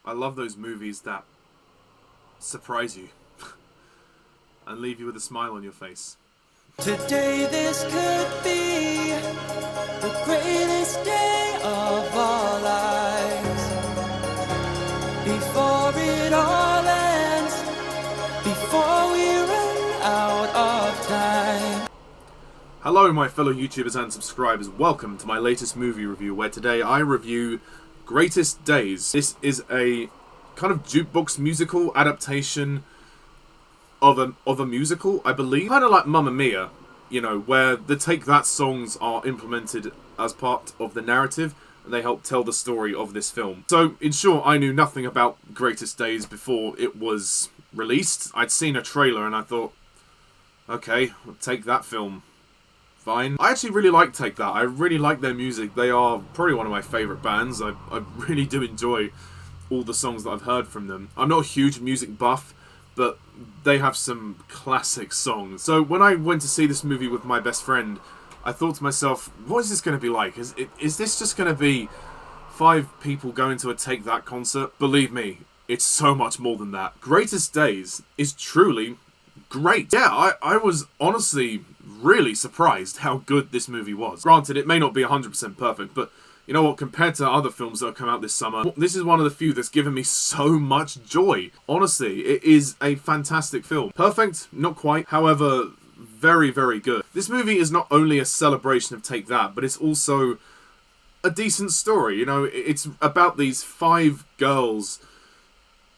I love those movies that surprise you and leave you with a smile on your face. Today this could be the greatest day of our lives. Before it all ends, before we run out of time. Hello my fellow YouTubers and subscribers, welcome to my latest movie review where today I review Greatest Days. This is a kind of jukebox musical adaptation of a musical, I believe. Kind of like Mamma Mia, you know, where the Take That songs are implemented as part of the narrative and they help tell the story of this film. So, in short, I knew nothing about Greatest Days before it was released. I'd seen a trailer and I thought, okay, I'll take that film. Fine. I actually really like Take That. I really like their music. They are probably one of my favourite bands. I really do enjoy all the songs that I've heard from them. I'm not a huge music buff, but they have some classic songs. So when I went to see this movie with my best friend, I thought to myself, what is this going to be like? Is this just going to be 5 people going to a Take That concert? Believe me, it's so much more than that. Greatest Days is truly great. Yeah, I was honestly really surprised how good this movie was. Granted, it may not be 100% perfect, but you know what, compared to other films that have come out this summer, this is one of the few that's given me so much joy. Honestly, it is a fantastic film. Perfect? Not quite. However, very, very good. This movie is not only a celebration of Take That, but it's also a decent story. You know, it's about these 5 girls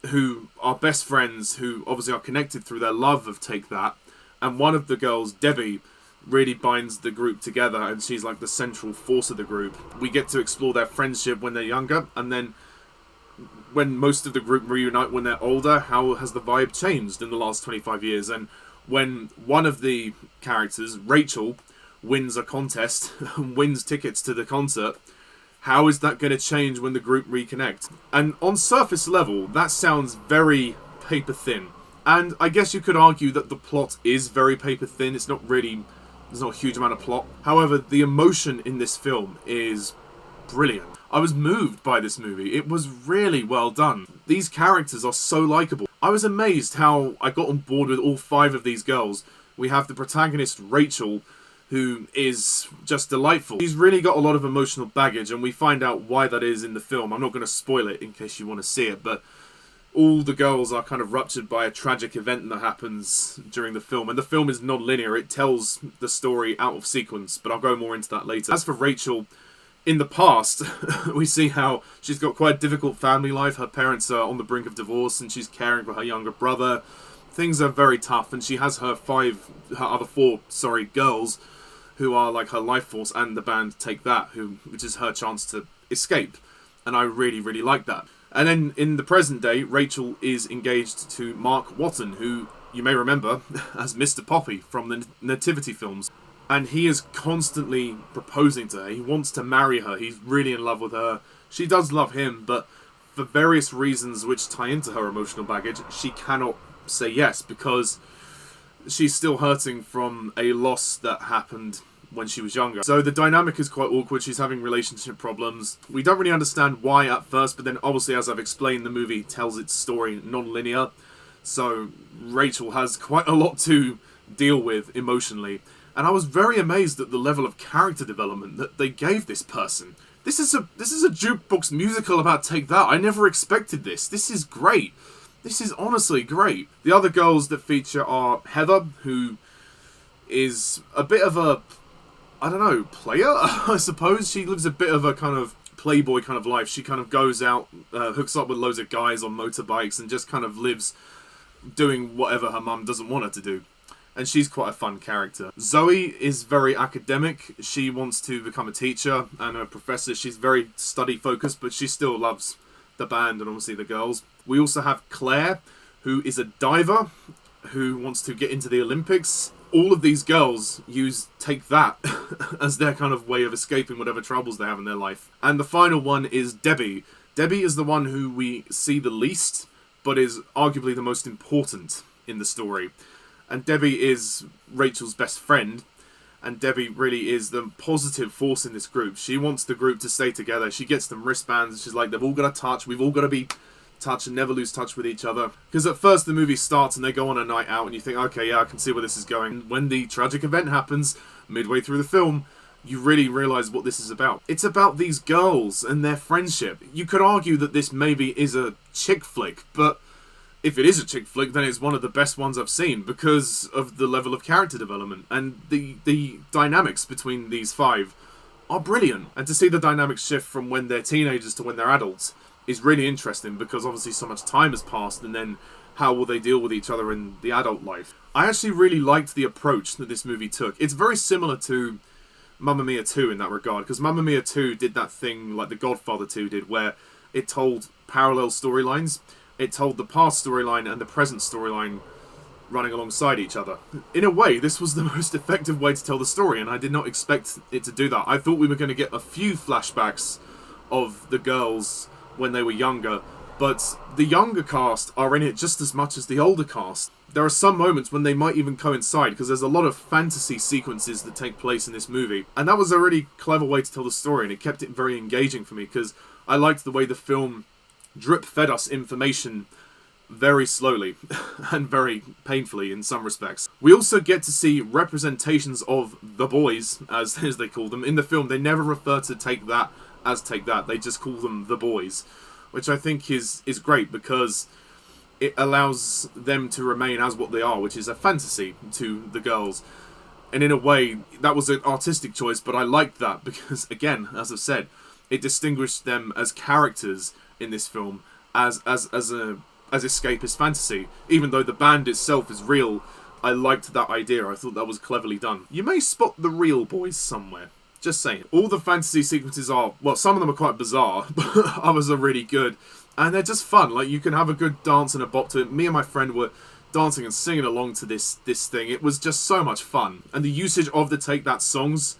who are best friends, who obviously are connected through their love of Take That, and one of the girls, Debbie, really binds the group together, and she's like the central force of the group. We get to explore their friendship when they're younger, and then when most of the group reunite when they're older, how has the vibe changed in the last 25 years? And when one of the characters, Rachel, wins a contest and wins tickets to the concert, how is that going to change when the group reconnect? And on surface level, that sounds very paper thin. And I guess you could argue that the plot is very paper thin. It's not really, there's not a huge amount of plot. However, the emotion in this film is brilliant. I was moved by this movie. It was really well done. These characters are so likeable. I was amazed how I got on board with all 5 of these girls. We have the protagonist, Rachel, who is just delightful. She's really got a lot of emotional baggage, and we find out why that is in the film. I'm not going to spoil it in case you want to see it, but all the girls are kind of ruptured by a tragic event that happens during the film. And the film is non-linear. It tells the story out of sequence, but I'll go more into that later. As for Rachel, in the past, we see how she's got quite a difficult family life. Her parents are on the brink of divorce, and she's caring for her younger brother. Things are very tough, and she has her other four girls, who are like her life force, and the band Take That, which is her chance to escape. And I really, really like that. And then in the present day, Rachel is engaged to Marc Wotton, who you may remember as Mr. Poppy from the Nativity films. And he is constantly proposing to her. He wants to marry her. He's really in love with her. She does love him, but for various reasons which tie into her emotional baggage, she cannot say yes because she's still hurting from a loss that happened when she was younger. So the dynamic is quite awkward. She's having relationship problems. We don't really understand why at first, but then obviously, as I've explained, the movie tells its story non-linear. So Rachel has quite a lot to deal with emotionally. And I was very amazed at the level of character development that they gave this person. This is a jukebox musical about Take That. I never expected this. This is great. This is honestly great. The other girls that feature are Heather, who is a bit of a, I don't know, player, I suppose. She lives a bit of a kind of playboy kind of life. She kind of goes out, hooks up with loads of guys on motorbikes and just kind of lives doing whatever her mum doesn't want her to do. And she's quite a fun character. Zoe is very academic. She wants to become a teacher and a professor. She's very study focused, but she still loves the band and obviously the girls. We also have Claire, who is a diver, who wants to get into the Olympics. All of these girls Take That as their kind of way of escaping whatever troubles they have in their life. And the final one is Debbie. Debbie is the one who we see the least, but is arguably the most important in the story. And Debbie is Rachel's best friend, and Debbie really is the positive force in this group. She wants the group to stay together. She gets them wristbands. She's like, they've all got to touch. We've all got to be touch and never lose touch with each other. Because at first the movie starts and they go on a night out and you think, okay, yeah, I can see where this is going. When the tragic event happens, midway through the film, you really realise what this is about. It's about these girls and their friendship. You could argue that this maybe is a chick flick, but if it is a chick flick, then it's one of the best ones I've seen because of the level of character development and the dynamics between these five are brilliant. And to see the dynamics shift from when they're teenagers to when they're adults is really interesting because obviously so much time has passed, and then how will they deal with each other in the adult life. I actually really liked the approach that this movie took. It's very similar to Mamma Mia 2 in that regard, because Mamma Mia 2 did that thing like The Godfather 2 did, where it told parallel storylines. It told the past storyline and the present storyline running alongside each other. In a way, this was the most effective way to tell the story, and I did not expect it to do that. I thought we were going to get a few flashbacks of the girls when they were younger, but the younger cast are in it just as much as the older cast. There are some moments when they might even coincide, because there's a lot of fantasy sequences that take place in this movie. And that was a really clever way to tell the story, and it kept it very engaging for me, because I liked the way the film drip-fed us information very slowly, and very painfully in some respects. We also get to see representations of the boys, as they call them, in the film. They never refer to Take That as Take That, they just call them the boys, which I think is great, because it allows them to remain as what they are, which is a fantasy to the girls. And in a way, that was an artistic choice, but I liked that because, again, as I've said, it distinguished them as characters in this film as escapist fantasy. Even though the band itself is real, I liked that idea. I thought that was cleverly done. You may spot the real boys somewhere. Just saying. All the fantasy sequences are, well, some of them are quite bizarre, but others are really good. And they're just fun. Like, you can have a good dance and a bop to it. Me and my friend were dancing and singing along to this thing. It was just so much fun. And the usage of the Take That songs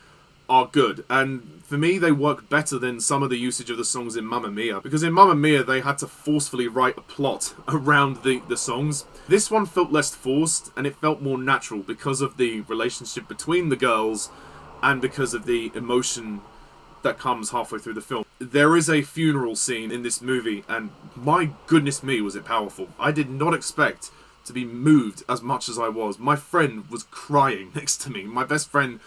are good. And for me, they work better than some of the usage of the songs in Mamma Mia. Because in Mamma Mia, they had to forcefully write a plot around the songs. This one felt less forced, and it felt more natural because of the relationship between the girls and because of the emotion that comes halfway through the film. There is a funeral scene in this movie, and my goodness me, was it powerful. I did not expect to be moved as much as I was. My friend was crying next to me. My best friend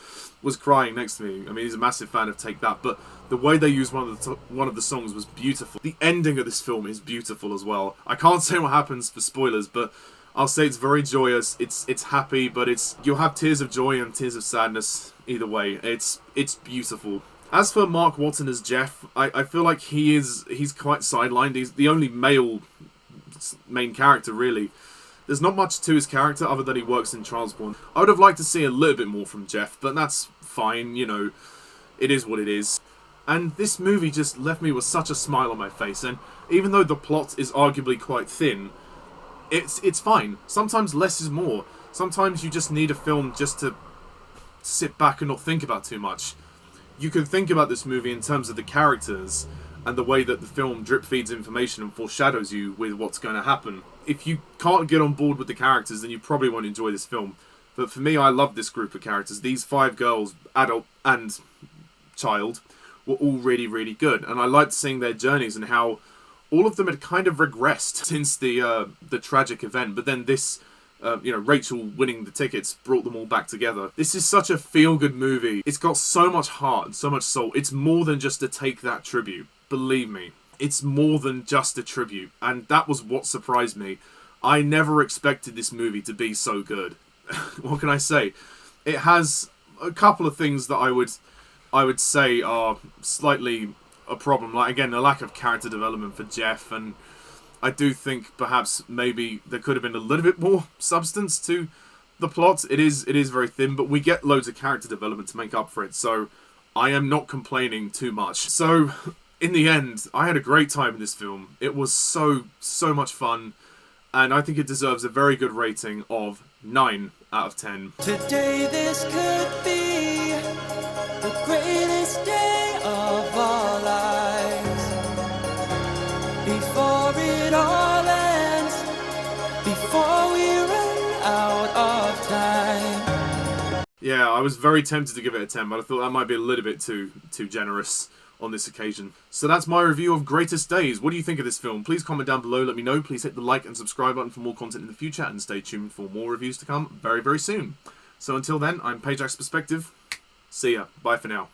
was crying next to me. I mean, he's a massive fan of Take That, but the way they used one of the songs was beautiful. The ending of this film is beautiful as well. I can't say what happens for spoilers, but I'll say it's very joyous. It's happy, but you'll have tears of joy and tears of sadness either way. It's beautiful. As for Marc Wotton as Jeff, I feel like he's quite sidelined. He's the only male main character, really. There's not much to his character other than he works in transport. I would have liked to see a little bit more from Jeff, but that's fine, you know. It is what it is. And this movie just left me with such a smile on my face, and even though the plot is arguably quite thin, it's fine. Sometimes less is more. Sometimes you just need a film just to sit back and not think about too much. You can think about this movie in terms of the characters and the way that the film drip feeds information and foreshadows you with what's going to happen. If you can't get on board with the characters, then you probably won't enjoy this film. But for me, I love this group of characters. These 5 girls, adult and child, were all really, really good. And I liked seeing their journeys and how all of them had kind of regressed since the tragic event. But then this, Rachel winning the tickets brought them all back together. This is such a feel-good movie. It's got so much heart and so much soul. It's more than just a Take That tribute. Believe me. It's more than just a tribute. And that was what surprised me. I never expected this movie to be so good. What can I say? It has a couple of things that I would say are slightly a problem. Like, again, the lack of character development for Jeff, and I do think perhaps maybe there could have been a little bit more substance to the plot. It is very thin, but we get loads of character development to make up for it, so I am not complaining too much. So, in the end, I had a great time in this film. It was so much fun, and I think it deserves a very good rating of 9 out of 10. Today this could be the greatest day of our lives. Before it all ends, before we run out of time. Yeah, I was very tempted to give it a 10, but I thought that might be a little bit too generous on this occasion. So that's my review of Greatest Days. What do you think of this film? Please comment down below, let me know. Please hit the like and subscribe button for more content in the future, and stay tuned for more reviews to come very, very soon. So until then, I'm Pajak's Perspective. See ya. Bye for now.